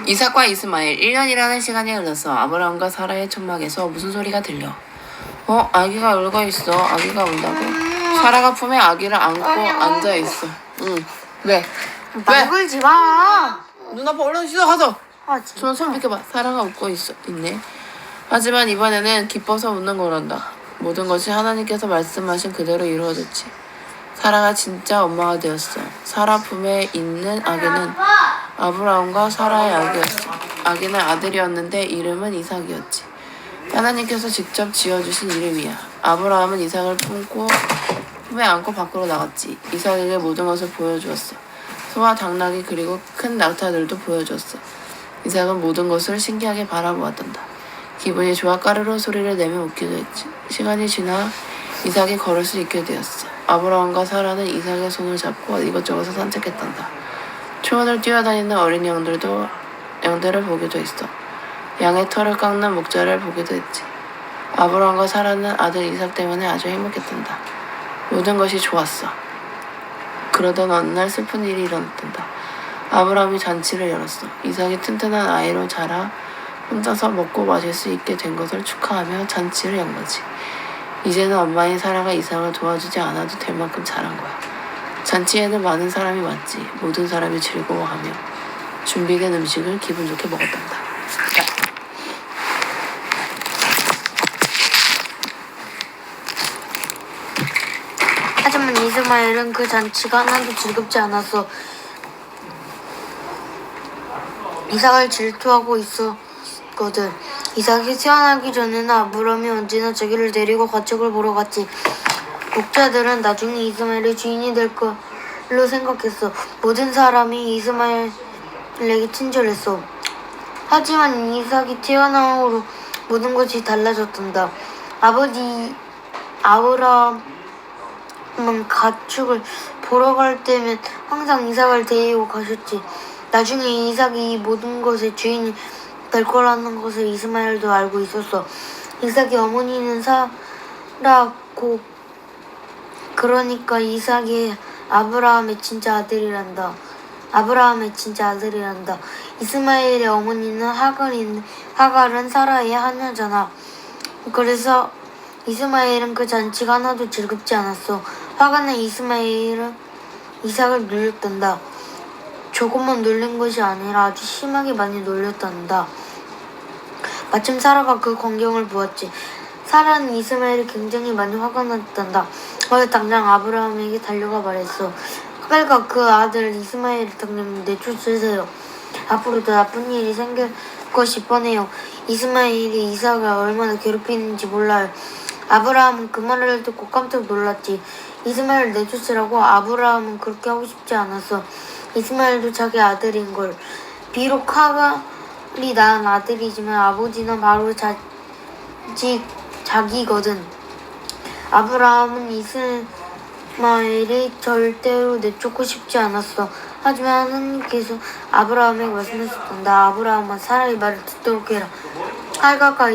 이삭과 이스마엘 1년이라는 시간이 흘렀어. 아브라함과 사라의 천막에서 무슨 소리가 들려? 아기가 울고 있어. 아기가 운다고? 사라가 품에 아기를 안고 앉아있어. 응. 왜? 말 걸지 마. 눈 아파. 얼른 씻어 가서. 진짜. 손 비켜봐. 사라가 웃고 있네. 하지만 이번에는 기뻐서 웃는 거란다. 모든 것이 하나님께서 말씀하신 그대로 이루어졌지. 사라가 진짜 엄마가 되었어. 사라 품에 있는 아기는 아브라함과 사라의 아기였어. 아기는 아들이었는데 이름은 이삭이었지. 하나님께서 직접 지어주신 이름이야. 아브라함은 이삭을 품에 안고 밖으로 나갔지. 이삭에게 모든 것을 보여주었어. 소와 당나귀 그리고 큰 낙타들도 보여주었어. 이삭은 모든 것을 신기하게 바라보았단다. 기분이 좋아 까르르 소리를 내며 웃기도 했지. 시간이 지나 이삭이 걸을 수 있게 되었어. 아브라함과 사라는 이삭의 손을 잡고 이것저것을 산책했단다. 초원을 뛰어다니는 어린 양들을 보기도 했어. 양의 털을 깎는 목자를 보기도 했지. 아브라함과 사라는 아들 이삭 때문에 아주 행복했단다. 모든 것이 좋았어. 그러던 어느 날 슬픈 일이 일어났단다. 아브라함이 잔치를 열었어. 이삭이 튼튼한 아이로 자라 혼자서 먹고 마실 수 있게 된 것을 축하하며 잔치를 연 거지. 이제는 엄마인 사라가 이삭을 도와주지 않아도 될 만큼 자란 거야. 잔치에는 많은 사람이 왔지. 모든 사람이 즐거워하며 준비된 음식을 기분 좋게 먹었단다. 하지만 이스마엘은 그 잔치가 하나도 즐겁지 않았어. 이삭을 질투하고 있었거든. 이삭이 태어나기 전에는 아브라함이 언제나 자기를 데리고 가축을 보러 갔지. 목자들은 나중에 이스마엘의 주인이 될 걸로 생각했어. 모든 사람이 이스마엘에게 친절했어. 하지만 이삭이 태어난 후로 모든 것이 달라졌단다. 아버지 아브라함은 가축을 보러 갈 때면 항상 이삭을 데리고 가셨지. 나중에 이삭이 이 모든 것의 주인이 될 거라는 것을 이스마엘도 알고 있었어. 이삭의 어머니는 사라고. 그러니까 이삭이 아브라함의 진짜 아들이란다. 이스마엘의 어머니는 하갈은 사라의 하녀잖아. 그래서 이스마엘은 그 잔치가 하나도 즐겁지 않았어. 화가 난 이스마엘은 이삭을 놀렸단다. 조금만 놀린 것이 아니라 아주 심하게 많이 놀렸단다. 마침 사라가 그 광경을 보았지. 사라는 이스마엘이 굉장히 많이 화가 났단다. 그래서 당장 아브라함에게 달려가 말했어. 하갈과 그 아들 이스마엘을 당장 내쫓으세요. 앞으로 더 나쁜 일이 생길 것이 뻔해요. 이스마엘이 이삭을 얼마나 괴롭히는지 몰라요. 아브라함은 그 말을 듣고 깜짝 놀랐지. 이스마엘을 내쫓으라고? 아브라함은 그렇게 하고 싶지 않았어. 이스마엘도 자기 아들인걸. 비록 하갈이 낳은 아들이지만 아버지는 바로 자기거든. 아브라함은 이스마엘이 절대로 내쫓고 싶지 않았어. 하지만 하나님께서 아브라함에게 말씀하셨단다. 아브라함은 사라의 말을 듣도록 해라. 하갈과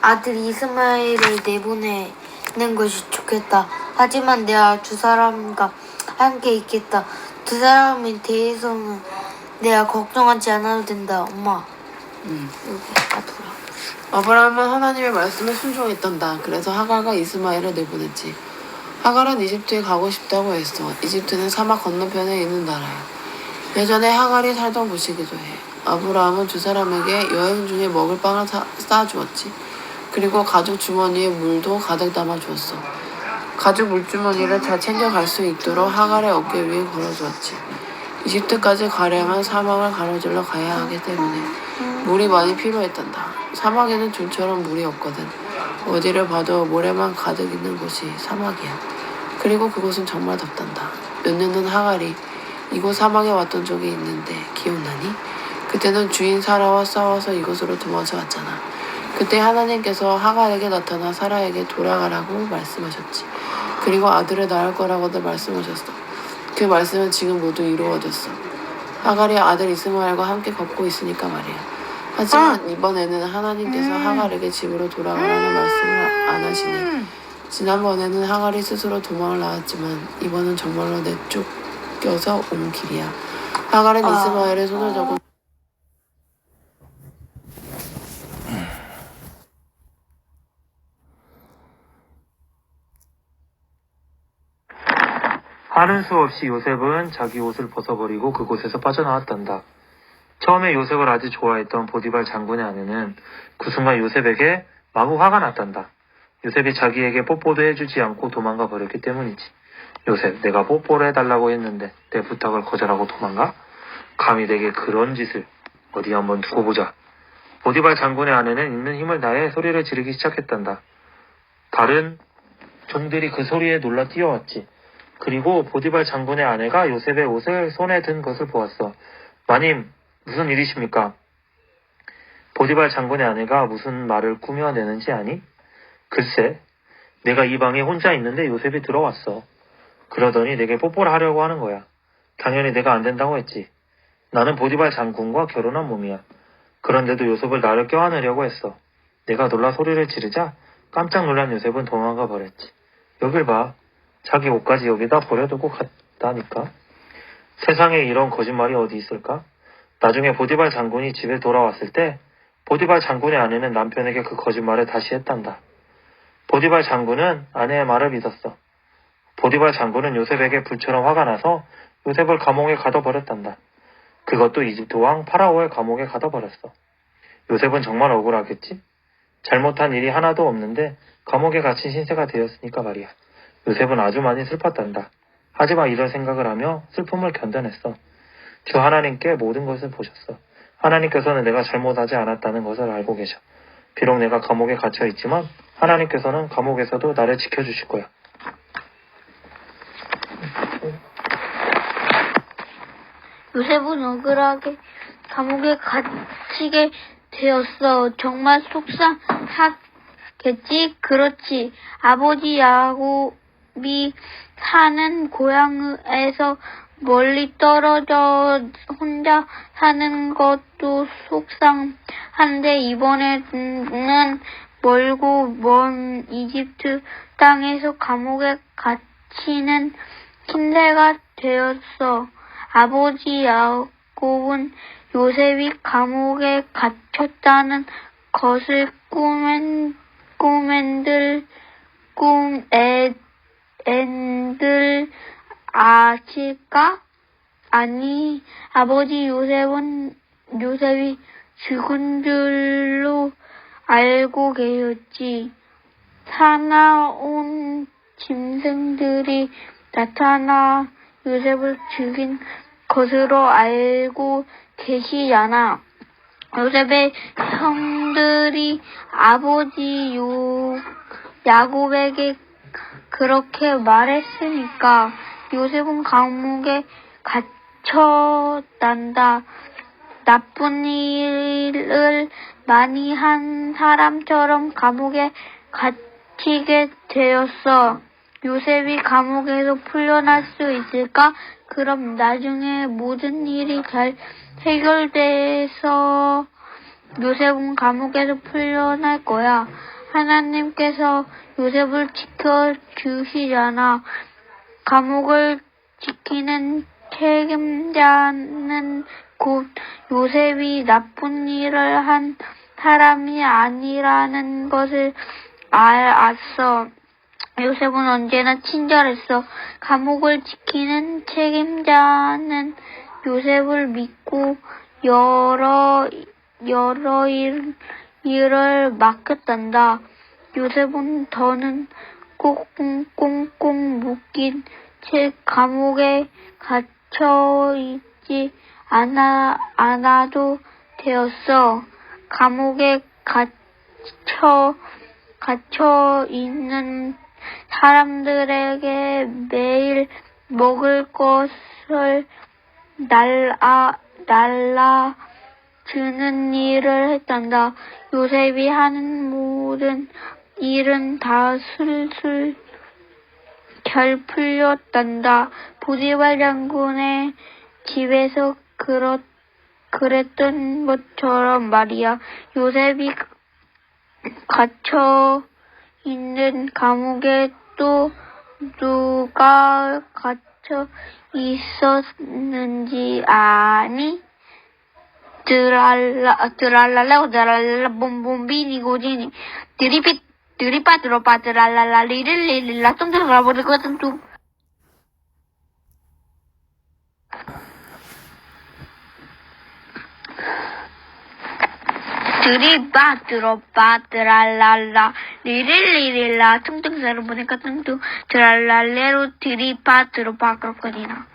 아들 이스마엘을 내보내는 것이 좋겠다. 하지만 내가 두 사람과 함께 있겠다. 두 사람에 대해서는 내가 걱정하지 않아도 된다. 엄마. 여기 아프라. 아브라함은 하나님의 말씀에 순종했단다. 그래서 하갈과 이스마엘을 내보냈지. 하갈은 이집트에 가고 싶다고 했어. 이집트는 사막 건너편에 있는 나라야. 예전에 하갈이 살던 곳이기도 해. 아브라함은 두 사람에게 여행 중에 먹을 빵을 싸주었지. 그리고 가죽 주머니에 물도 가득 담아주었어. 가죽 물주머니를 잘 챙겨갈 수 있도록 하갈의 어깨 위에 걸어주었지. 이집트까지 가려면 사막을 가로질러 가야 하기 때문에 물이 많이 필요했단다. 사막에는 좀처럼 물이 없거든. 어디를 봐도 모래만 가득 있는 곳이 사막이야. 그리고 그곳은 정말 덥단다. 몇 년 전 하갈이 이곳 사막에 왔던 적이 있는데 기억나니? 그때는 주인 사라와 싸워서 이곳으로 도망쳐 왔잖아. 그때 하나님께서 하갈에게 나타나 사라에게 돌아가라고 말씀하셨지. 그리고 아들을 낳을 거라고도 말씀하셨어. 그 말씀은 지금 모두 이루어졌어. 하갈이 아들 이스마엘과 함께 걷고 있으니까 말이야. 하지만 이번에는 하나님께서 하갈에게 집으로 돌아가라는 말씀을 안 하시네. 지난번에는 하갈이 스스로 도망을 나왔지만 이번은 정말로 내쫓겨서 온 길이야. 하갈은 이스마엘의 손을 잡고 하는 수 없이 요셉은 자기 옷을 벗어버리고 그곳에서 빠져나왔단다. 처음에 요셉을 아주 좋아했던 보디발 장군의 아내는 그 순간 요셉에게 마구 화가 났단다. 요셉이 자기에게 뽀뽀도 해주지 않고 도망가 버렸기 때문이지. 요셉, 내가 뽀뽀를 해달라고 했는데 내 부탁을 거절하고 도망가? 감히 내게 그런 짓을. 어디 한번 두고 보자. 보디발 장군의 아내는 있는 힘을 다해 소리를 지르기 시작했단다. 다른 종들이 그 소리에 놀라 뛰어왔지. 그리고 보디발 장군의 아내가 요셉의 옷을 손에 든 것을 보았어. 마님, 무슨 일이십니까? 보디발 장군의 아내가 무슨 말을 꾸며내는지 아니? 글쎄, 내가 이 방에 혼자 있는데 요셉이 들어왔어. 그러더니 내게 뽀뽀를 하려고 하는 거야. 당연히 내가 안 된다고 했지. 나는 보디발 장군과 결혼한 몸이야. 그런데도 요셉을 나를 껴안으려고 했어. 내가 놀라 소리를 지르자 깜짝 놀란 요셉은 도망가 버렸지. 여길 봐. 자기 옷까지 여기다 버려두고 갔다니까. 세상에 이런 거짓말이 어디 있을까? 나중에 보디발 장군이 집에 돌아왔을 때 보디발 장군의 아내는 남편에게 그 거짓말을 다시 했단다. 보디발 장군은 아내의 말을 믿었어. 보디발 장군은 요셉에게 불처럼 화가 나서 요셉을 감옥에 가둬버렸단다. 그것도 이집트 왕 파라오의 감옥에 가둬버렸어. 요셉은 정말 억울하겠지? 잘못한 일이 하나도 없는데 감옥에 갇힌 신세가 되었으니까 말이야. 요셉은 아주 많이 슬펐단다. 하지만 이런 생각을 하며 슬픔을 견뎌냈어. 주 하나님께 모든 것을 보셨어. 하나님께서는 내가 잘못하지 않았다는 것을 알고 계셔. 비록 내가 감옥에 갇혀 있지만 하나님께서는 감옥에서도 나를 지켜주실 거야. 요셉은 억울하게 감옥에 갇히게 되었어. 정말 속상하겠지? 그렇지. 아버지 야곱이 사는 고향에서 멀리 떨어져 혼자 사는 것도 속상한데 이번에는 멀고 먼 이집트 땅에서 감옥에 갇히는 신세가 되었어. 아버지 야곱은 요셉이 감옥에 갇혔다는 것을 꿈엔들 아실까? 아니, 아버지 요셉이 죽은 줄로 알고 계셨지. 사나운 짐승들이 나타나 요셉을 죽인 것으로 알고 계시잖아. 요셉의 형들이 아버지 야곱에게 그렇게 말했으니까 요셉은 감옥에 갇혔단다. 나쁜 일을 많이 한 사람처럼 감옥에 갇히게 되었어. 요셉이 감옥에서 풀려날 수 있을까? 그럼 나중에 모든 일이 잘 해결돼서 요셉은 감옥에서 풀려날 거야. 하나님께서 요셉을 지켜주시잖아. 감옥을 지키는 책임자는 곧 요셉이 나쁜 일을 한 사람이 아니라는 것을 알았어. 요셉은 언제나 친절했어. 감옥을 지키는 책임자는 요셉을 믿고 여러 일을 맡겼단다. 요셉은 더는 꼭 꽁꽁 묶인 채 감옥에 갇혀 있지 않아도 되었어. 감옥에 갇혀 있는 사람들에게 매일 먹을 것을 주는 일을 했단다. 요셉이 하는 모든 일은 다 술술 잘 풀렸단다. 보디발 장군의 집에서 그랬던 것처럼 말이야. 요셉이 갇혀 있는 감옥에 또 누가 갇혀 있었는지 아니? 드랄랄라 봄봄비니 고지니 드리빠드로 빠드랄랄라 리릴리릴라 좀 들어가버릴 것 같은 좀 드리바 드로바 드랄랄라 리릴리릴라 퉁퉁 새로 보니까 퉁퉁 드랄랄레로 드리바 드로바 그렇거니나